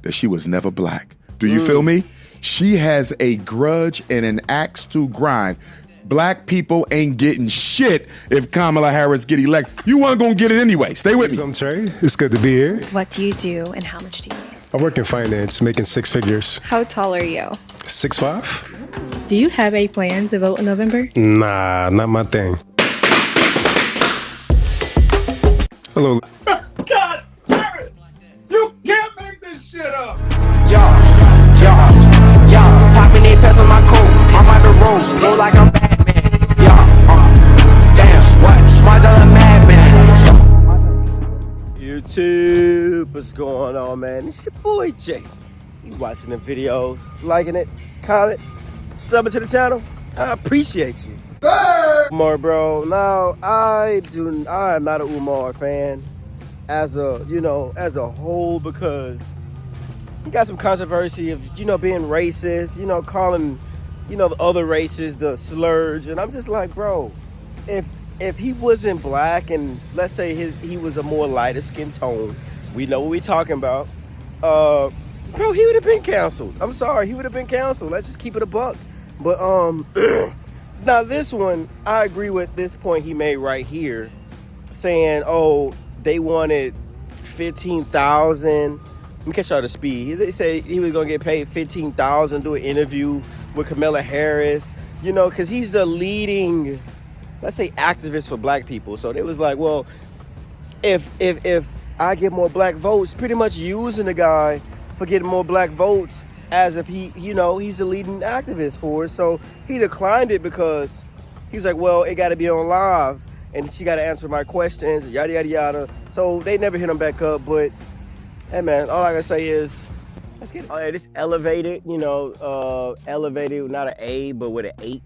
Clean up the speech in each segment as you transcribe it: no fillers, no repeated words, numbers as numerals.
that she was never black. Do you feel me? She has a grudge and an axe to grind. Black people ain't getting shit if Kamala Harris get elected. You weren't going to get it anyway. Stay with me. I'm Trey. It's good to be here. What do you do and how much do you make? I work in finance, making six figures. How tall are you? 6'5". Do you have a plan to vote in November? Nah, not my thing. Hello. God damn it! You can't make this shit up! Popping eight pets on my coat. I'm on the road, feel like I'm Batman. Damn, what? Smart as a madman. YouTube, what's going on, man? It's your boy Jay. You watching the videos, liking it, comment, subbing to the channel. I appreciate you. Umar, bro. Now, I am not an Umar fan as a whole, because he got some controversy of, being racist, calling, the other races the slurge. And I'm just like, bro, if he wasn't black and let's say he was a more lighter skin tone, we know what we're talking about, bro, he would have been canceled. I'm sorry, he would have been canceled. Let's just keep it a buck. But now this one, I agree with this point he made right here, saying, oh, they wanted 15,000. Let me catch y'all the speed. He said he was gonna get paid 15,000 to do an interview with Kamala Harris, because he's the leading, let's say, activist for black people. So they was like, well, if I get more black votes, pretty much using the guy for getting more black votes as if he's the leading activist for it. So he declined it because he's like, well, it got to be on live and she got to answer my questions, yada yada yada. So they never hit him back up. But hey, man, all I gotta say is, let's get it. Oh, yeah, this elevated, elevated, not an A, but with an 8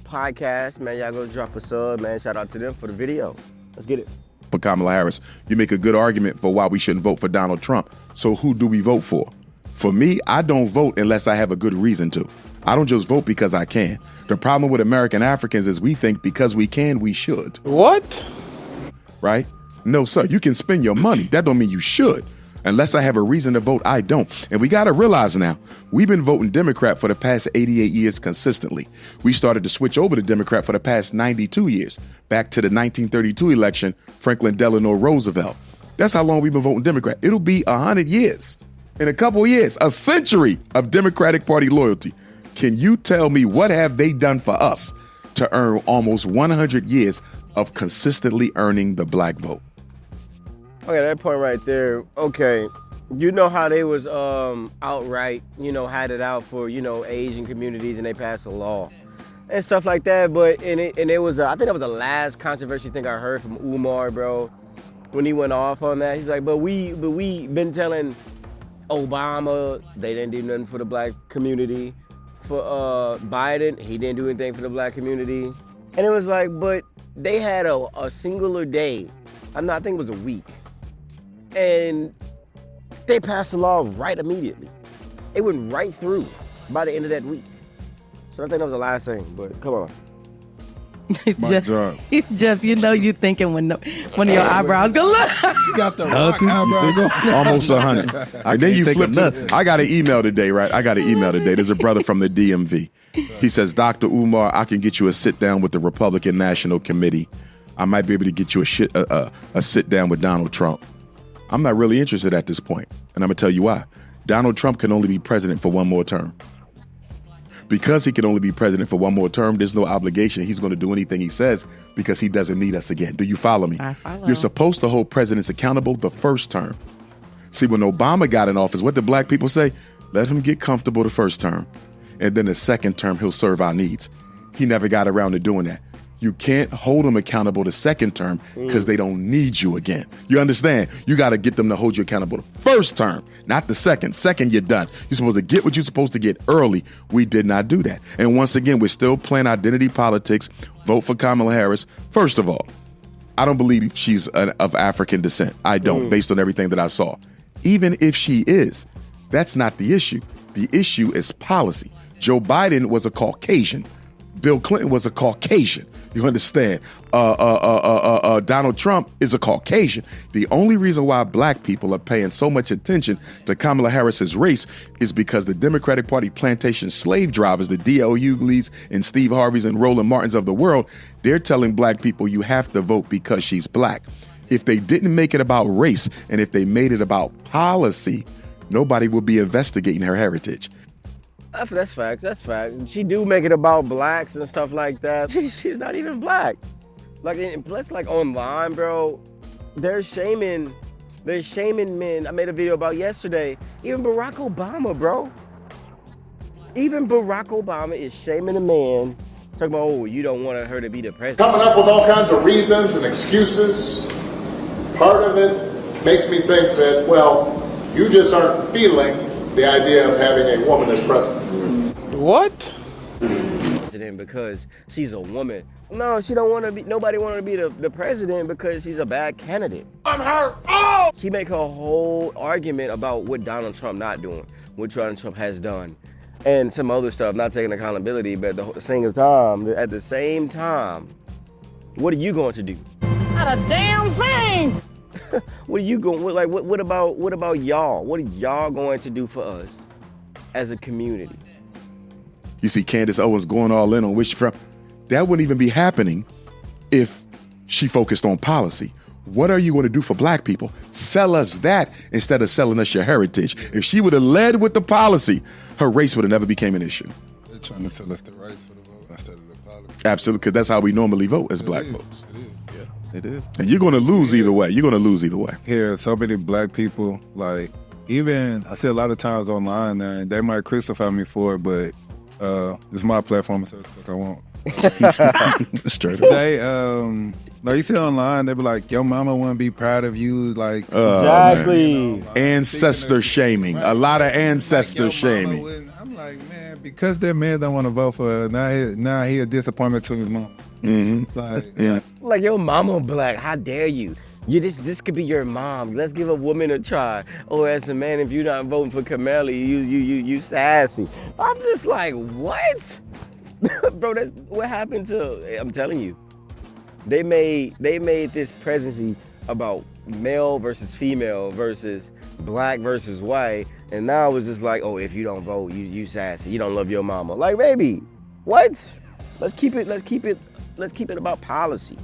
podcast, man. Y'all go drop a sub, man. Shout out to them for the video. Let's get it. For Kamala Harris, you make a good argument for why we shouldn't vote for Donald Trump. So who do we vote for? For me, I don't vote unless I have a good reason to. I don't just vote because I can. The problem with American Africans is we think because we can, we should. What? Right? No, sir. You can spend your money. That don't mean you should. Unless I have a reason to vote, I don't. And we got to realize now, we've been voting Democrat for the past 88 years consistently. We started to switch over to Democrat for the past 92 years, back to the 1932 election, Franklin Delano Roosevelt. That's how long we've been voting Democrat. It'll be 100 years. In a couple of years, a century of Democratic Party loyalty. Can you tell me what have they done for us to earn almost 100 years of consistently earning the black vote? Okay, that point right there. Okay, you know how they was outright, had it out for, Asian communities, and they passed a law and stuff like that. But it was I think that was the last controversial thing I heard from Umar, bro, when he went off on that. He's like, but we been telling Obama they didn't do nothing for the black community. For Biden, he didn't do anything for the black community. And it was like, but they had a singular day. I think it was a week. And they passed the law right immediately. It went right through by the end of that week. So I think that was the last thing, but come on. Jeff, you thinking when one of your eyebrows go look. You got the rock eyebrow. Almost 100. And then you flip I got an email today, right? There's a brother from the DMV. He says, Dr. Umar, I can get you a sit down with the Republican National Committee. I might be able to get you a sit down with Donald Trump. I'm not really interested at this point, and I'm gonna tell you why. Donald Trump can only be president for one more term. Because he can only be president for one more term, there's no obligation he's going to do anything he says because he doesn't need us again. Do you follow me? I follow. You're supposed to hold presidents accountable the first term. See, when Obama got in office, what did black people say? Let him get comfortable the first term, and then the second term, he'll serve our needs. He never got around to doing that. You can't hold them accountable the second term because they don't need you again. You understand? You got to get them to hold you accountable the first term, not the second. Second, you're done. You're supposed to get what you're supposed to get early. We did not do that. And once again, we're still playing identity politics. Vote for Kamala Harris. First of all, I don't believe she's of African descent. I don't, based on everything that I saw. Even if she is, that's not the issue. The issue is policy. Joe Biden was a Caucasian. Bill Clinton was a Caucasian. You understand? Donald Trump is a Caucasian. The only reason why black people are paying so much attention to Kamala Harris's race is because the Democratic Party plantation slave drivers, the D.L. Hughley's and Steve Harveys and Roland Martins of the world, they're telling black people you have to vote because she's black. If they didn't make it about race and if they made it about policy, nobody would be investigating her heritage. That's facts. That's facts. She do make it about blacks and stuff like that. She's not even black. Like, plus, like online, bro, they're shaming men. I made a video about yesterday. Even Barack Obama, bro. Even Barack Obama is shaming a man. Talking about, oh, you don't want her to be the president. Coming up with all kinds of reasons and excuses. Part of it makes me think that, well, you just aren't feeling the idea of having a woman as president. What? Because she's a woman. No, she don't want to be. Nobody want her to be the president because she's a bad candidate. I'm her. Oh! She make her whole argument about what Donald Trump not doing, what Donald Trump has done, and some other stuff, not taking accountability. But at the same time, what are you going to do? Not a damn thing. What are you going? What about y'all? What are y'all going to do for us as a community? You see Candace Owens going all in on where she's from. That wouldn't even be happening if she focused on policy. What are you going to do for black people? Sell us that instead of selling us your heritage. If she would have led with the policy, her race would have never became an issue. They're trying to sell us the rights for the vote instead of the policy. Absolutely, because that's how we normally vote as black folks. It is. Yeah, it is. And you're going to lose either way. You're going to lose either way. Here, so many black people, like, even I see a lot of times online now, and they might crucify me for it, but it's my platform, so it's like I want. Straight up. They like you see online, they be like, "Your mama wouldn't be proud of you." Like exactly, you know, like, ancestor shaming, right. a lot of ancestor like, shaming. I'm like, man, because that man don't want to vote for her. Now he a disappointment to his mom. Mm-hmm. Like, Yeah. Like your mama black. How dare you? This could be your mom. Let's give a woman a try. Or as a man, if you're not voting for Kamala, you sassy. I'm just like, what? Bro, that's what happened to. I'm telling you, they made this presidency about male versus female versus black versus white, and now it's just like, oh, if you don't vote, you sassy. You don't love your mama. Like, baby, what? Let's keep it about policy.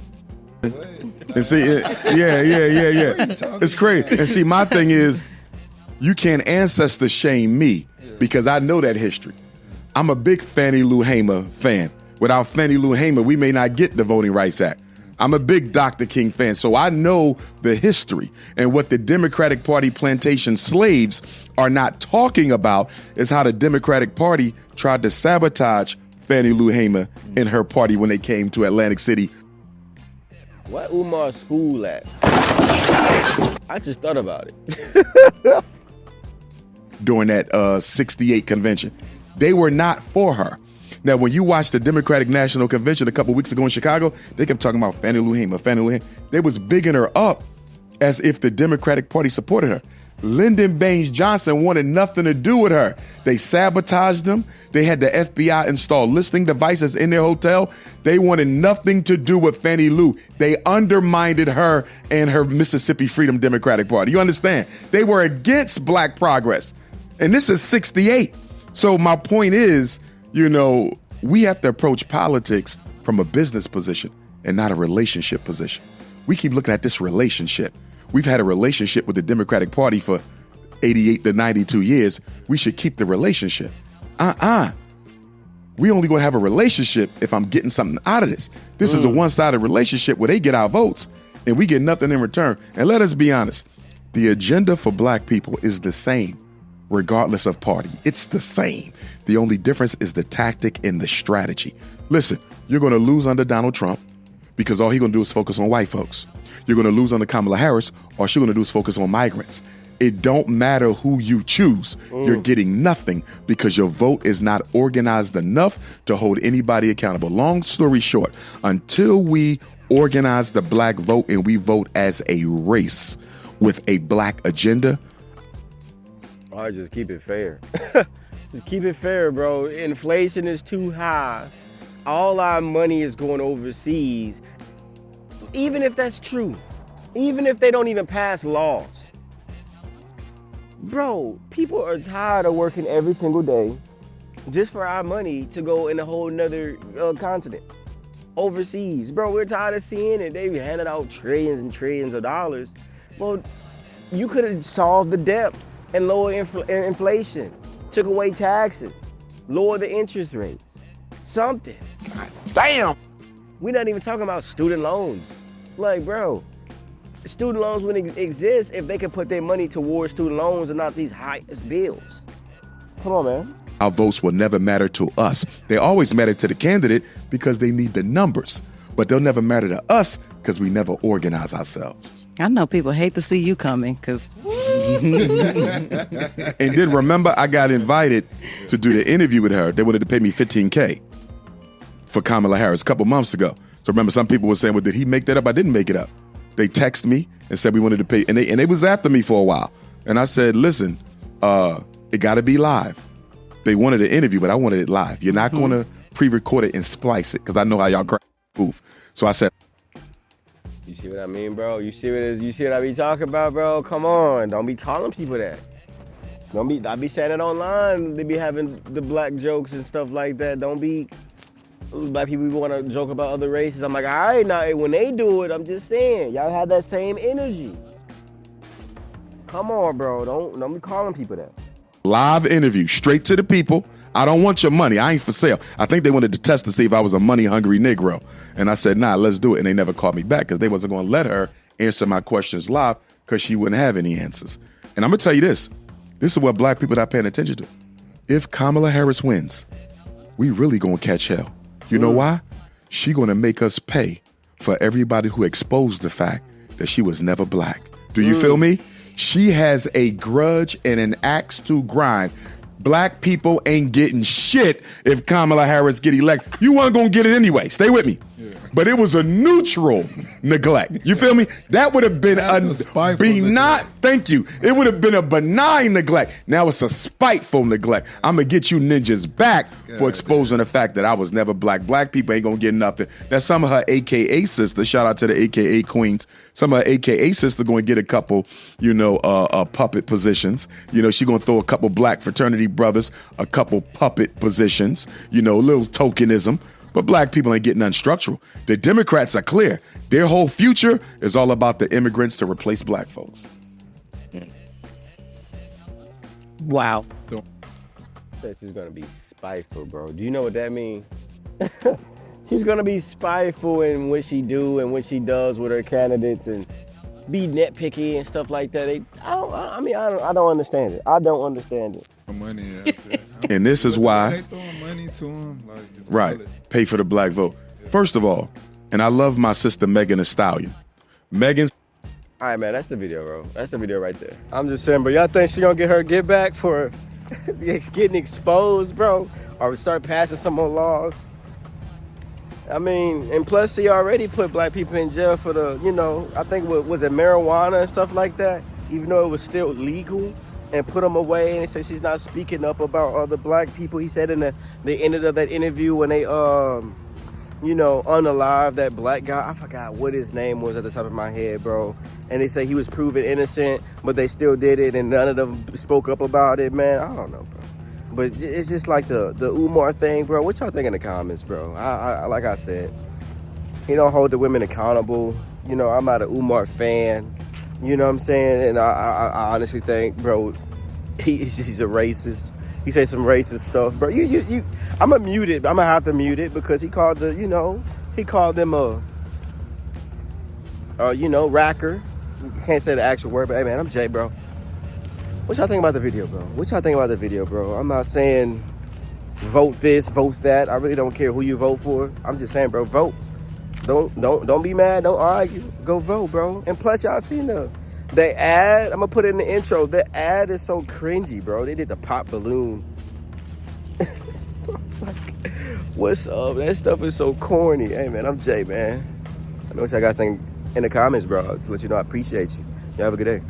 And see, yeah. It's crazy. And see, my thing is, you can't ancestor shame me because I know that history. I'm a big Fannie Lou Hamer fan. Without Fannie Lou Hamer, we may not get the Voting Rights Act. I'm a big Dr. King fan, so I know the history. And what the Democratic Party plantation slaves are not talking about is how the Democratic Party tried to sabotage Fannie Lou Hamer and her party when they came to Atlantic City. What Umar school at? I just thought about it. During that 68 convention. They were not for her. Now, when you watch the Democratic National Convention a couple weeks ago in Chicago, they kept talking about Fannie Lou Hamer, Fannie Lou Hamer. They was bigging her up as if the Democratic Party supported her. Lyndon Baines Johnson wanted nothing to do with her. They sabotaged them. They had the FBI install listening devices in their hotel. They wanted nothing to do with Fannie Lou. They undermined her and her Mississippi Freedom Democratic Party. You understand? They were against black progress. And this is 68. So my point is, we have to approach politics from a business position and not a relationship position. We keep looking at this relationship. We've had a relationship with the Democratic Party for 88 to 92 years. We should keep the relationship. We only going to have a relationship if I'm getting something out of this. This is a one-sided relationship where they get our votes and we get nothing in return. And let us be honest, the agenda for black people is the same, regardless of party. It's the same. The only difference is the tactic and the strategy. Listen, you're going to lose under Donald Trump because all he's going to do is focus on white folks. You're going to lose under Kamala Harris. All she's going to do is focus on migrants. It don't matter who you choose. You're getting nothing because your vote is not organized enough to hold anybody accountable. Long story short, until we organize the black vote and we vote as a race with a black agenda, All right, just keep it fair. Just keep it fair, bro. Inflation is too high. all our money is going overseas. Even if that's true, even if they don't even pass laws. Bro, people are tired of working every single day just for our money to go in a whole nother continent. Overseas. Bro, we're tired of seeing it. They handed out trillions and trillions of dollars. Well, you could have solved the debt and lower inflation, took away taxes, lower the interest rates, something. God damn. We're not even talking about student loans. Like, bro, student loans wouldn't exist if they could put their money towards student loans and not these highest bills. Come on, man. Our votes will never matter to us. They always matter to the candidate because they need the numbers, but they'll never matter to us because we never organize ourselves. I know people hate to see you coming because. And then remember, I got invited to do the interview with her. They wanted to pay me $15K for Kamala Harris a couple months ago. So remember, some people were saying, well, did he make that up? I didn't make it up. They texted me and said we wanted to pay, and they was after me for a while. And I said, listen, it got to be live. They wanted an interview, but I wanted it live. You're not going to pre-record it and splice it because I know how y'all move. So I said, you see what I mean, bro? You see what I be talking about, bro? Come on, don't be calling people that. I be saying it online. They be having the black jokes and stuff like that. Don't be black people want to joke about other races. I'm like, all right, now when they do it, I'm just saying, y'all have that same energy. Come on, bro. Don't be calling people that. Live interview, straight to the people. I don't want your money. I ain't for sale. I think they wanted to test to see if I was a money-hungry Negro. And I said, nah, let's do it. And they never called me back because they wasn't going to let her answer my questions live because she wouldn't have any answers. And I'm going to tell you this. This is what black people not paying attention to. If Kamala Harris wins, we really going to catch hell. You know why? She going to make us pay for everybody who exposed the fact that she was never black. Do you feel me? She has a grudge and an axe to grind. Black people ain't getting shit if Kamala Harris get elected. You weren't going to get it anyway. Stay with me. Yeah. But it was a neutral neglect. You feel me? That would have been thank you. It would have been a benign neglect. Now it's a spiteful neglect. I'm going to get you ninjas back for exposing the fact that I was never black. Black people ain't going to get nothing. Now some of her AKA sisters, shout out to the AKA queens, some of her AKA sisters going to get a couple, puppet positions. She going to throw a couple black fraternity brothers, a couple puppet positions, a little tokenism. But black people ain't getting nothing structural. The Democrats are clear. Their whole future is all about the immigrants to replace black folks. Wow. Says she's going to be spiteful, bro. Do you know what that means? She's going to be spiteful in what she do and what she does with her candidates and be nitpicky and stuff like that. I don't understand it. I don't understand it. Money, and this is why they throwing money to him, like, it's right, valid. Pay for the black vote. First of all, and I love my sister Megan Thee Stallion. Megan's. All right, man, that's the video, bro. That's the video right there. I'm just saying, bro, y'all think she gonna get her get back for getting exposed, bro, or start passing some more laws? I mean, and plus she already put black people in jail for the, I think was it marijuana and stuff like that, even though it was still legal. And put them away, and they said she's not speaking up about other black people. He said in the end of that interview when they, unalive that black guy. I forgot what his name was at the top of my head, bro. And they say he was proven innocent, but they still did it, and none of them spoke up about it, man. I don't know, bro. But it's just like the Umar thing, bro. What y'all think in the comments, bro? I like I said, he don't hold the women accountable. I'm not an Umar fan. You know what I'm saying? And I honestly think, bro, he's a racist. He said some racist stuff, bro. I'm gonna mute it. I'm gonna have to mute it because he called he called them racker. You can't say the actual word, but hey, man, I'm Jay, bro. What y'all think about the video, bro? I'm not saying vote this, vote that. I really don't care who you vote for. I'm just saying, bro, vote. Don't be mad. Don't argue. Go vote, bro. And plus, y'all seen the ad. I'm gonna put it in the intro. The ad is so cringy, bro. They did the pop balloon. Like, what's up? That stuff is so corny. Hey, man, I'm Jay, man. I know what y'all guys think in the comments, bro. To let you know I appreciate you. Y'all have a good day.